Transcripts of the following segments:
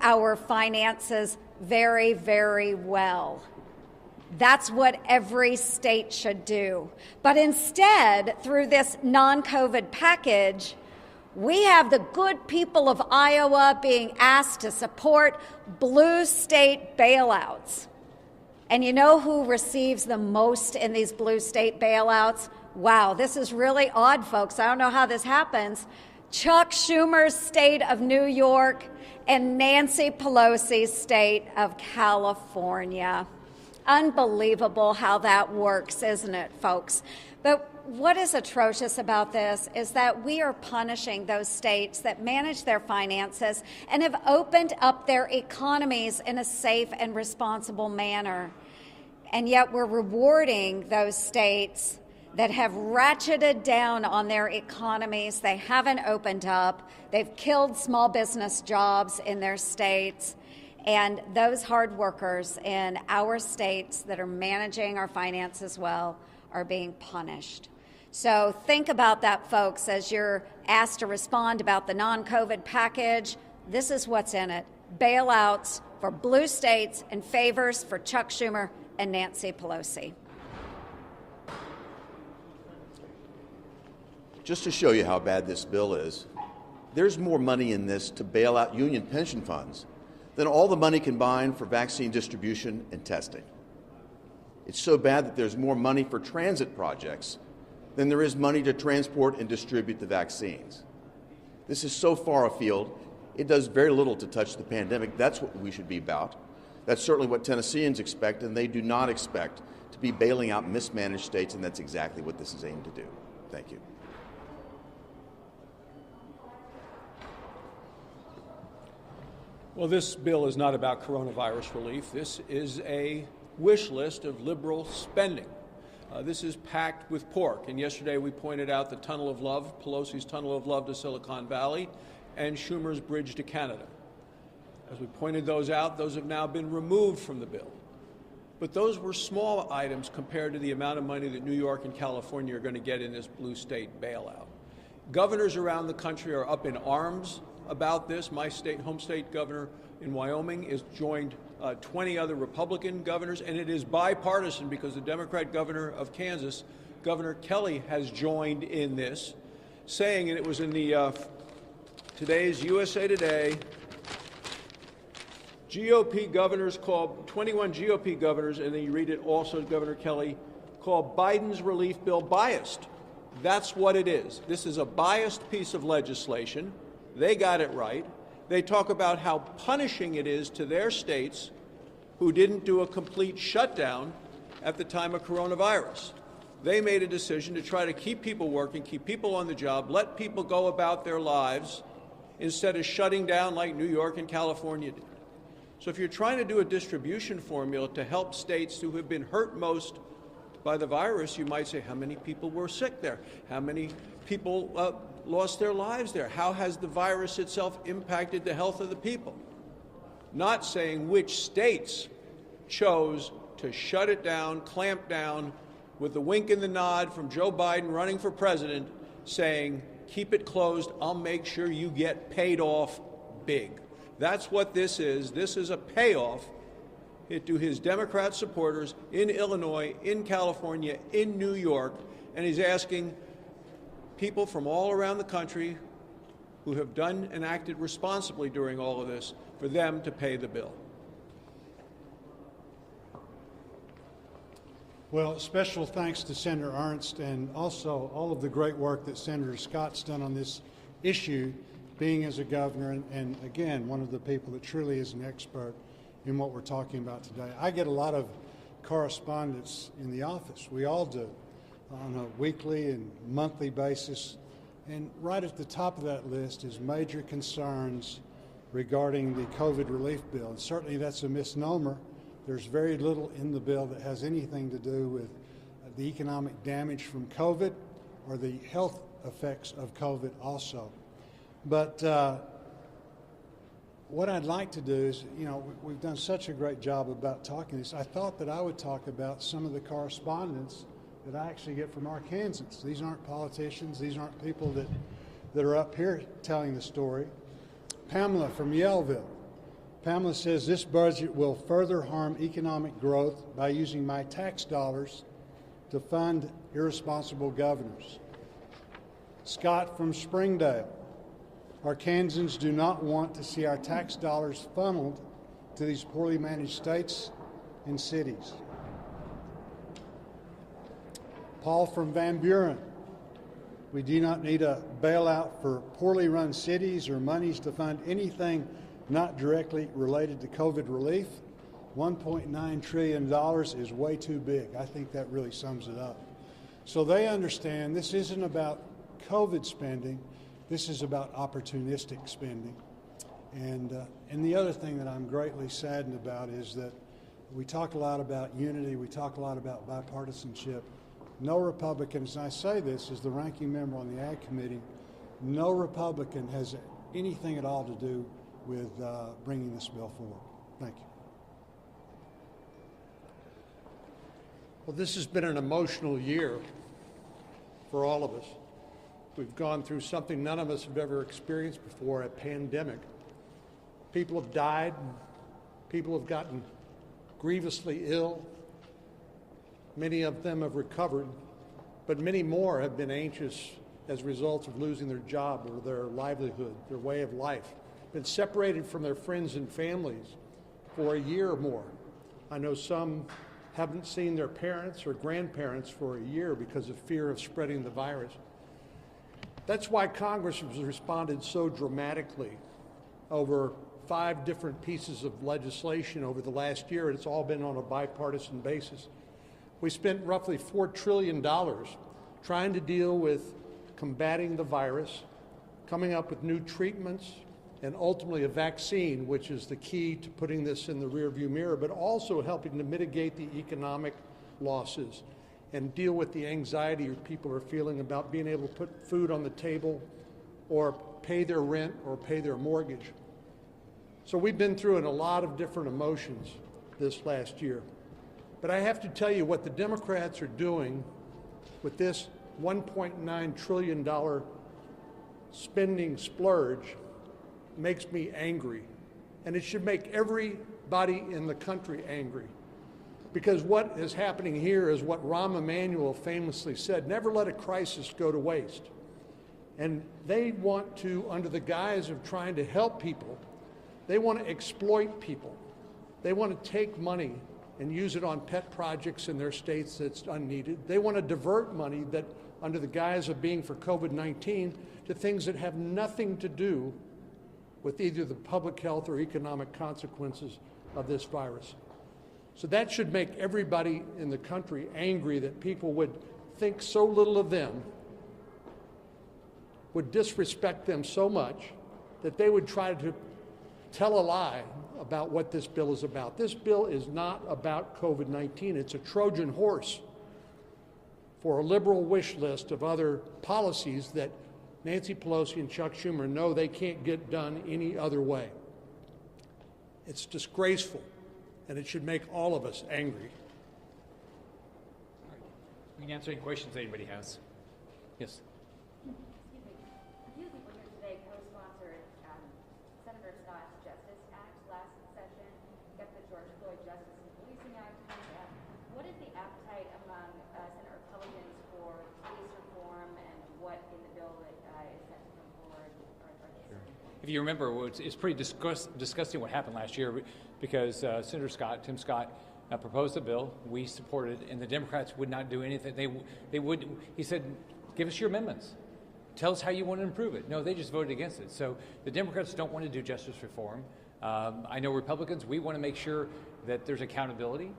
our finances very, very well. That's what every state should do. But instead, through this non-COVID package, we have the good people of Iowa being asked to support blue state bailouts. And you know who receives the most in these blue state bailouts? Wow, this is really odd, folks. I don't know how this happens. Chuck Schumer's state of New York and Nancy Pelosi's state of California. Unbelievable how that works, isn't it, folks? But what is atrocious about this is that we are punishing those states that manage their finances and have opened up their economies in a safe and responsible manner. And yet we're rewarding those states that have ratcheted down on their economies. They haven't opened up. They've killed small business jobs in their states. And those hard workers in our states that are managing our finances well are being punished. So think about that, folks, as you're asked to respond about the non-COVID package. This is what's in it. Bailouts for blue states and favors for Chuck Schumer and Nancy Pelosi. Just to show you how bad this bill is, there's more money in this to bail out union pension funds than all the money combined for vaccine distribution and testing. It's so bad that there's more money for transit projects than there is money to transport and distribute the vaccines. This is so far afield, it does very little to touch the pandemic. That's what we should be about. That's certainly what Tennesseans expect, and they do not expect to be bailing out mismanaged states, and that's exactly what this is aimed to do. Thank you. Well, this bill is not about coronavirus relief. This is a wish list of liberal spending. This is packed with pork. And yesterday we pointed out the tunnel of love, Pelosi's tunnel of love to Silicon Valley, and Schumer's bridge to Canada. As we pointed those out, those have now been removed from the bill. But those were small items compared to the amount of money that New York and California are going to get in this blue state bailout. Governors around the country are up in arms about this. My home state governor in Wyoming is joined 20 other Republican governors, and it is bipartisan because the Democrat governor of Kansas, Governor Kelly, has joined in this, saying, and it was in the today's USA Today, GOP governors called, 21 GOP governors, and then you read it also, Governor Kelly, called Biden's relief bill biased. That's what it is. This is a biased piece of legislation. They got it right. They talk about how punishing it is to their states who didn't do a complete shutdown at the time of coronavirus. They made a decision to try to keep people working, keep people on the job, let people go about their lives instead of shutting down like New York and California did. So if you're trying to do a distribution formula to help states who have been hurt most by the virus, you might say, how many people were sick there? How many people lost their lives there? How has the virus itself impacted the health of the people? Not saying which states chose to shut it down, clamp down, with the wink and the nod from Joe Biden running for president, saying, keep it closed, I'll make sure you get paid off big. That's what this is. This is a payoff to his Democrat supporters in Illinois, in California, in New York, and he's asking people from all around the country who have done and acted responsibly during all of this for them to pay the bill. Well, special thanks to Senator Ernst and also all of the great work that Senator Scott's done on this issue, being as a governor and again, one of the people that truly is an expert in what we're talking about today. I get a lot of correspondence in the office. We all do, on a weekly and monthly basis. And right at the top of that list is major concerns regarding the COVID relief bill. And certainly that's a misnomer. There's very little in the bill that has anything to do with the economic damage from COVID or the health effects of COVID also. But what I'd like to do is, we've done such a great job about talking this. I thought that I would talk about some of the correspondence that I actually get from Arkansans. These aren't politicians. These aren't people that are up here telling the story. Pamela from Yellville Pamela says this budget will further harm economic growth by using my tax dollars to fund irresponsible governors. Scott from Springdale. Arkansans do not want to see our tax dollars funneled to these poorly managed states and cities. Paul from Van Buren. We do not need a bailout for poorly run cities or monies to fund anything not directly related to COVID relief. $1.9 trillion is way too big. I think that really sums it up. So they understand this isn't about COVID spending. This is about opportunistic spending. And the other thing that I'm greatly saddened about is that we talk a lot about unity. We talk a lot about bipartisanship. No Republicans, and I say this as the ranking member on the Ag Committee, no Republican has anything at all to do with bringing this bill forward. Thank you. Well, this has been an emotional year for all of us. We've gone through something none of us have ever experienced before, a pandemic. People have died, people have gotten grievously ill. Many of them have recovered, but many more have been anxious as a result of losing their job or their livelihood, their way of life, been separated from their friends and families for a year or more. I know some haven't seen their parents or grandparents for a year because of fear of spreading the virus. That's why Congress has responded so dramatically over 5 different pieces of legislation over the last year, and it's all been on a bipartisan basis. We spent roughly $4 trillion trying to deal with combating the virus, coming up with new treatments, and ultimately a vaccine, which is the key to putting this in the rearview mirror, but also helping to mitigate the economic losses and deal with the anxiety people are feeling about being able to put food on the table or pay their rent or pay their mortgage. So we've been through a lot of different emotions this last year. But I have to tell you what the Democrats are doing with this $1.9 trillion spending splurge makes me angry. And it should make everybody in the country angry. Because what is happening here is what Rahm Emanuel famously said, never let a crisis go to waste. And they want to, under the guise of trying to help people, they want to exploit people. They want to take money and use it on pet projects in their states that's unneeded. They want to divert money that, under the guise of being for COVID-19, to things that have nothing to do with either the public health or economic consequences of this virus. So that should make everybody in the country angry that people would think so little of them, would disrespect them so much that they would try to tell a lie about what this bill is about. This bill is not about COVID-19. It's a Trojan horse for a liberal wish list of other policies that Nancy Pelosi and Chuck Schumer know they can't get done any other way. It's disgraceful, and it should make all of us angry. We can answer any questions anybody has. Yes. A few people here today co-sponsored Senator Scott's Justice Act last session, got the George Floyd Justice and Policing Act. What is the appetite among Senate Republicans for police reform, and what in the bill that is set to come forward are they? If you remember, it's pretty disgusting what happened last year, because Senator Scott, Tim Scott, proposed a bill. We supported it, and the Democrats would not do anything. He said, give us your amendments. Tell us how you want to improve it. No, they just voted against it. So the Democrats don't want to do justice reform. I know Republicans, we want to make sure that there's accountability,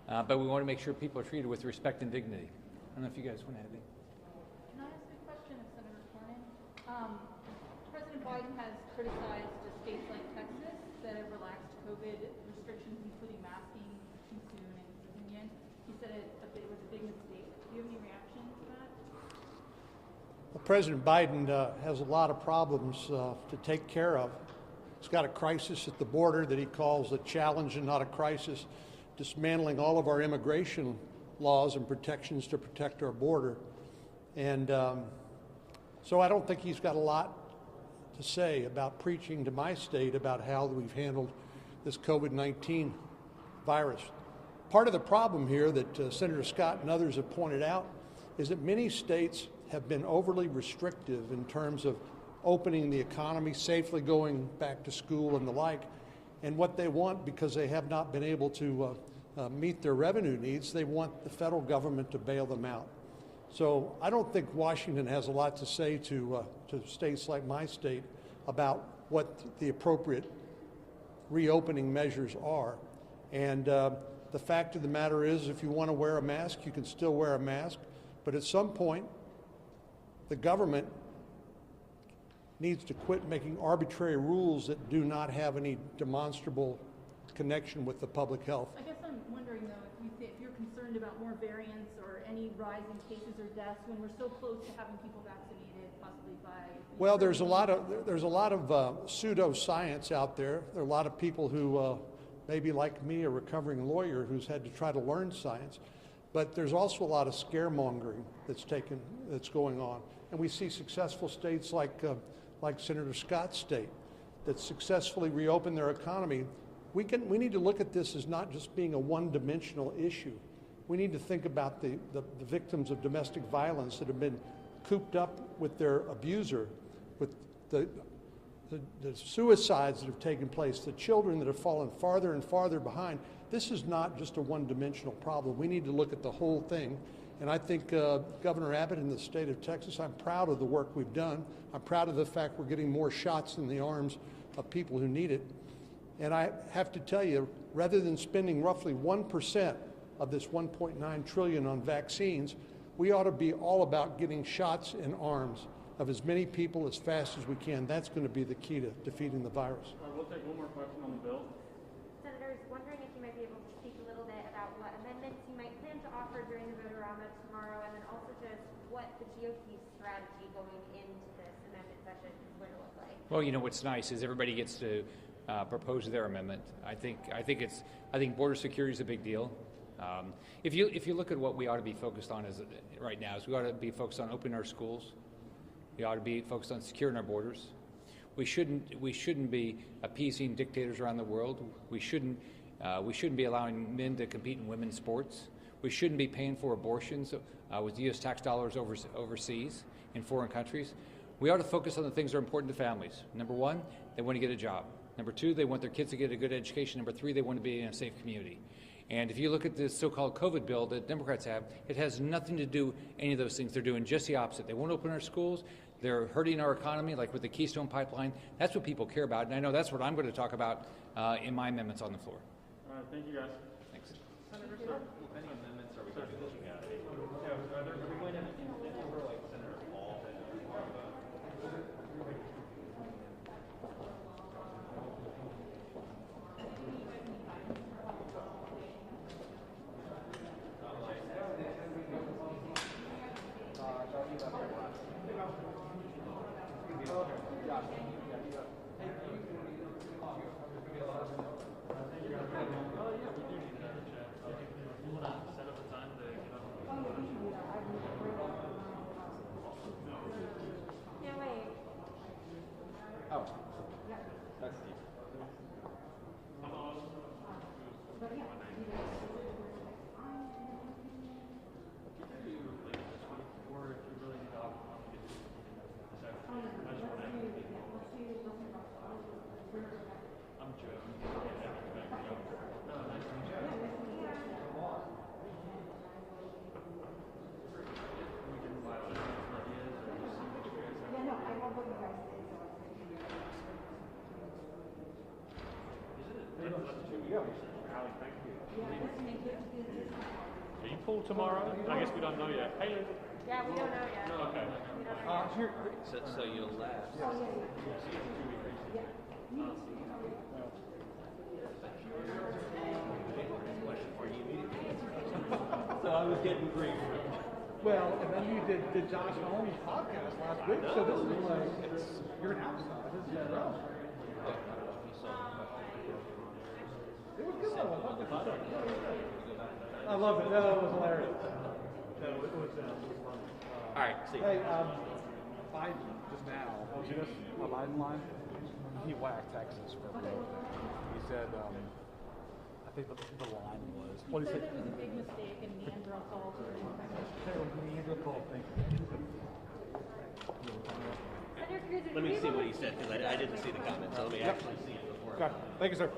but we want to make sure people are treated with respect and dignity. I don't know if you guys want to add anything. Can I ask a question of Senator Cornyn? President Biden has criticized states like Texas that have relaxed COVID restrictions, including masking too soon, in his opinion. He said it was a big mistake. Do you have any reaction to that? Well, President Biden has a lot of problems to take care of. He's got a crisis at the border that he calls a challenge and not a crisis, dismantling all of our immigration laws and protections to protect our border. And so I don't think he's got a lot to say about preaching to my state about how we've handled this COVID-19 virus. Part of the problem here that Senator Scott and others have pointed out is that many states have been overly restrictive in terms of opening the economy, safely going back to school and the like. And what they want, because they have not been able to meet their revenue needs, they want the federal government to bail them out. So I don't think Washington has a lot to say to states like my state about what the appropriate reopening measures are. And the fact of the matter is, if you want to wear a mask, you can still wear a mask. But at some point, the government needs to quit making arbitrary rules that do not have any demonstrable connection with the public health. I guess I'm wondering, though, if you're concerned about more variants or any rise in cases or deaths when we're so close to having people vaccinated, possibly by... Well, there's a lot of pseudoscience out there. There are a lot of people who, maybe like me, a recovering lawyer who's had to try to learn science. But there's also a lot of scaremongering that's going on. And we see successful states like Senator Scott's state that successfully reopened their economy. We need to look at this as not just being a one-dimensional issue. We need to think about the victims of domestic violence that have been cooped up with their abuser, with the suicides that have taken place, the children that have fallen farther and farther behind. This is not just a one-dimensional problem. We need to look at the whole thing. And I think Governor Abbott in the state of Texas, I'm proud of the work we've done. I'm proud of the fact we're getting more shots in the arms of people who need it. And I have to tell you, rather than spending roughly 1% of this $1.9 trillion on vaccines, we ought to be all about getting shots in arms of as many people as fast as we can. That's going to be the key to defeating the virus. We'll take one more question on the bill. Senators, wondering if you might be able to speak a little bit about what amendments you might plan to offer during the vote-a-rama tomorrow, and then also just what the GOP strategy going into this amendment session is going to look like. Well, you know what's nice is everybody gets to propose their amendment. I think border security is a big deal. If you look at what we ought to be focused on right now, is we ought to be focused on opening our schools. We ought to be focused on securing our borders. We shouldn't be appeasing dictators around the world. We shouldn't be allowing men to compete in women's sports. We shouldn't be paying for abortions with U.S. tax dollars overseas in foreign countries. We ought to focus on the things that are important to families. Number one, they want to get a job. Number two, they want their kids to get a good education. Number three, they want to be in a safe community. And if you look at this so-called COVID bill that Democrats have, it has nothing to do with any of those things. They're doing just the opposite. They won't open our schools. They're hurting our economy, like with the Keystone Pipeline. That's what people care about, and I know that's what I'm going to talk about in my amendments on the floor. All right, thank you, guys. Thanks. Senator, sir, any amendments are we looking at? Are we going to have anything over like Senator Paul? Are you pulled tomorrow? I guess we don't know yet. Hey, Yeah, we don't know yet. no, okay. We don't know yet. So you'll laugh. So I was getting grief. Well, and then you did Josh Holmes' podcast last week, so this is like, you're an outsider. This is gross. It was good though. I love it. No, it was hilarious. No, it was All right. Hey, Biden. just now, did you notice a Biden line? He whacked Texas for a vote. He said, I think the line was, He what did he said say? it was a big mistake and Neanderthals were Neanderthal thing. Let me see what he said, because I didn't see the comment, so let me actually see it before. Okay, thank you, sir.